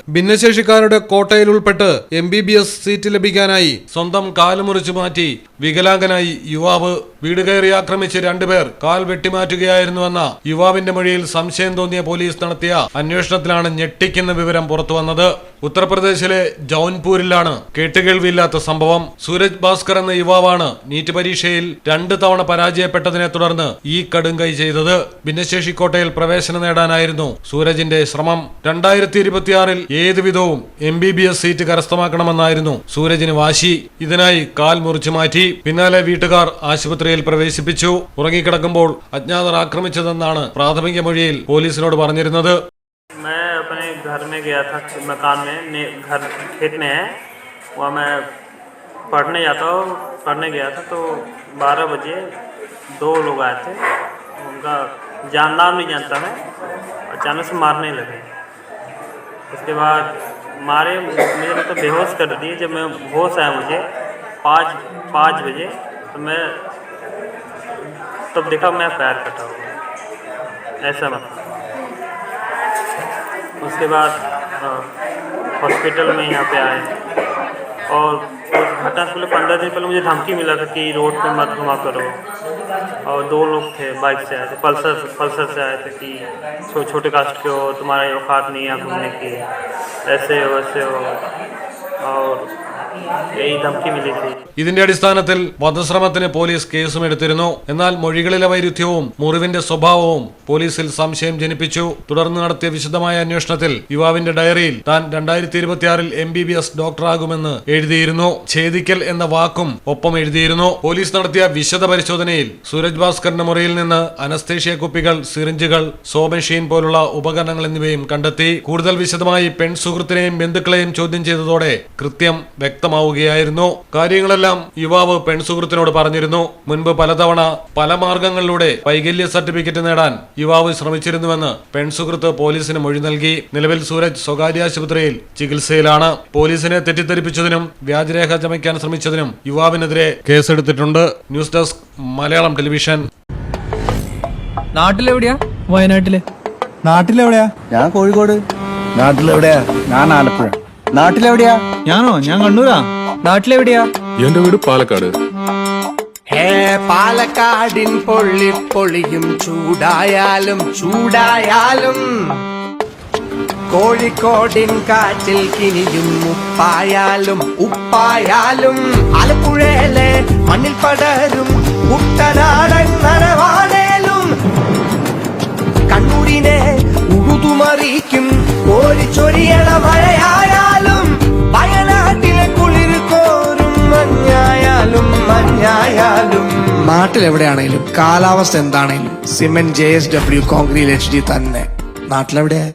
ഭിന്നശേഷിക്കാരുടെ കോട്ടയിൽ ഉൾപ്പെട്ട് MBBS seat ലഭിക്കാനായി സ്വന്തം കാല് മുറിച്ചു മാറ്റി വികലാംഗനായി യുവാവ്. വീട് കയറി ആക്രമിച്ച് 2 പേർ കാൽ വെട്ടിമാറ്റുകയായിരുന്നുവെന്ന യുവാവിന്റെ മൊഴിയിൽ സംശയം തോന്നിയ പോലീസ് നടത്തിയ അന്വേഷണത്തിലാണ് ഞെട്ടിക്കുന്ന വിവരം പുറത്തുവന്നത്. ഉത്തർപ്രദേശിലെ ജൗൻപൂരിലാണ് കേട്ടുകേൾവിയില്ലാത്ത സംഭവം. സൂരജ് ഭാസ്കർ എന്ന യുവാവാണ് നീറ്റ് പരീക്ഷയിൽ 2 തവണ പരാജയപ്പെട്ടതിനെ തുടർന്ന് ഈ കടുംകൈ ചെയ്തത്. ഭിന്നശേഷി കോട്ടയിൽ പ്രവേശനം നേടാനായിരുന്നു സൂരജിന്റെ ശ്രമം. 2026-ൽ ഏതുവിധവും MBBS സീറ്റ് കരസ്ഥമാക്കണമെന്നായിരുന്നു സൂരജിന് വാശി. ഇതിനായി കാൽ മുറിച്ചു മാറ്റി. പിന്നാലെ വീട്ടുകാർ ആശുപത്രിയിൽ പ്രവേശിപ്പിച്ചു. ഉറങ്ങിക്കിടക്കുമ്പോൾ അജ്ഞാതർ ആക്രമിച്ചതെന്നാണ് പ്രാഥമിക മൊഴിയിൽ പോലീസിനോട് പറഞ്ഞിരുന്നത്. मैं अपने घर में गया था, मकान में, घर खेत में है, वहाँ मैं पढ़ने गया था तो 12 बजे 2 लोग आए थे। उनका नाम नहीं जानता मैं, अचानक से मारने लगे। उसके बाद मारे, मुझे तो बेहोश कर दिए। जब मैं होश आया मुझे 5 बजे तो मैं तब देखा मैं पैर कटा हुआ, ऐसा मतलब। उसके बाद हॉस्पिटल में यहाँ पे आए और घटना से पहले 15 दिन पहले मुझे धमकी मिला था कि रोड पे मत घुमा करो। और 2 लोग थे बाइक से आए थे, पल्सर से आए थे कि छोटे कास्ट के हो, तुम्हारा औकात नहीं है घूमने की, ऐसे हो वैसे हो, और यही धमकी मिली थी. ഇതിന്റെ അടിസ്ഥാനത്തിൽ വധശ്രമത്തിന് പോലീസ് കേസും എടുത്തിരുന്നു. എന്നാൽ മൊഴികളിലെ വൈരുദ്ധ്യവും മുറിവിന്റെ സ്വഭാവവും പോലീസിൽ സംശയം ജനിപ്പിച്ചു. തുടർന്ന് നടത്തിയ വിശദമായ അന്വേഷണത്തിൽ യുവാവിന്റെ ഡയറിയിൽ താൻ 2026-ൽ MBBS ഡോക്ടറാകുമെന്ന് എഴുതിയിരുന്നു. ഛേദിക്കൽ എന്ന വാക്കും ഒപ്പം എഴുതിയിരുന്നു. പോലീസ് നടത്തിയ വിശദ പരിശോധനയിൽ സൂരജ് ഭാസ്കറിന്റെ മുറിയിൽ നിന്ന് അനസ്തേഷ്യ കുപ്പികൾ, സിറിഞ്ചുകൾ, സോ മെഷീൻ പോലുള്ള ഉപകരണങ്ങൾ എന്നിവയും കണ്ടെത്തി. കൂടുതൽ വിശദമായി പെൺസുഹൃത്തിനെയും ബന്ധുക്കളെയും ചോദ്യം ചെയ്തതോടെ കൃത്യം വ്യക്തമാവുകയായിരുന്നു. കാര്യങ്ങളെല്ലാം യുവാവ് പെൺസുഹൃത്തിനോട് പറഞ്ഞിരുന്നു. മുൻപ് പലതവണ പല മാർഗങ്ങളിലൂടെ വൈകല്യ സർട്ടിഫിക്കറ്റ് നേടാൻ യുവാവ് ശ്രമിച്ചിരുന്നുവെന്ന് പെൺസുഹൃത്ത് പോലീസിന് മൊഴി നൽകി. നിലവിൽ സൂരജ് സ്വകാര്യ ആശുപത്രിയിൽ ചികിത്സയിലാണ്. പോലീസിനെ തെറ്റിദ്ധരിപ്പിച്ചതിനും വ്യാജരേഖ ചമയ്ക്കാൻ ശ്രമിച്ചതിനും യുവാവിനെതിരെ കേസെടുത്തിട്ടുണ്ട്. News desk Malayalam television. നാട്ടിലെവിടെയാ? വയനാട്ടില്. നാട്ടിലെവിടെയാ? ഞാൻ കോഴിക്കോട്. നാട്ടിലെവിടെയാ? ഞാൻ ആലപ്പുഴ. നാട്ടിലെവിടെയാ? ഞാനോ? ഞാൻ കണ്ണൂരാ. നാട്ടിലെവിടെയാ? എന്റെ വീട് പാലക്കാട്. പാലക്കാടിൻ പൊള്ളിപ്പൊളിയും ചൂടായാലും കോഴിക്കോടിൻ കാറ്റിൽ കിനിയും ഉപ്പായാലും ആലപ്പുഴയിലെ മണ്ണിൽ പടരും കുട്ടനാടൻ നരവാണേലും കണ്ണൂരിനെ ഉഴുതുമറിക്കും കോരിച്ചൊരിയണ മഴയായാലും വയനാട്ടിലെ കുളിർ കോരും മഞ്ഞായാലും നാട്ടിലെവിടെയാണേലും കാലാവസ്ഥ എന്താണേലും സിമെന്റ് JSW കോൺക്രീറ്റ് HD തന്നെ. നാട്ടിലെവിടെയാ?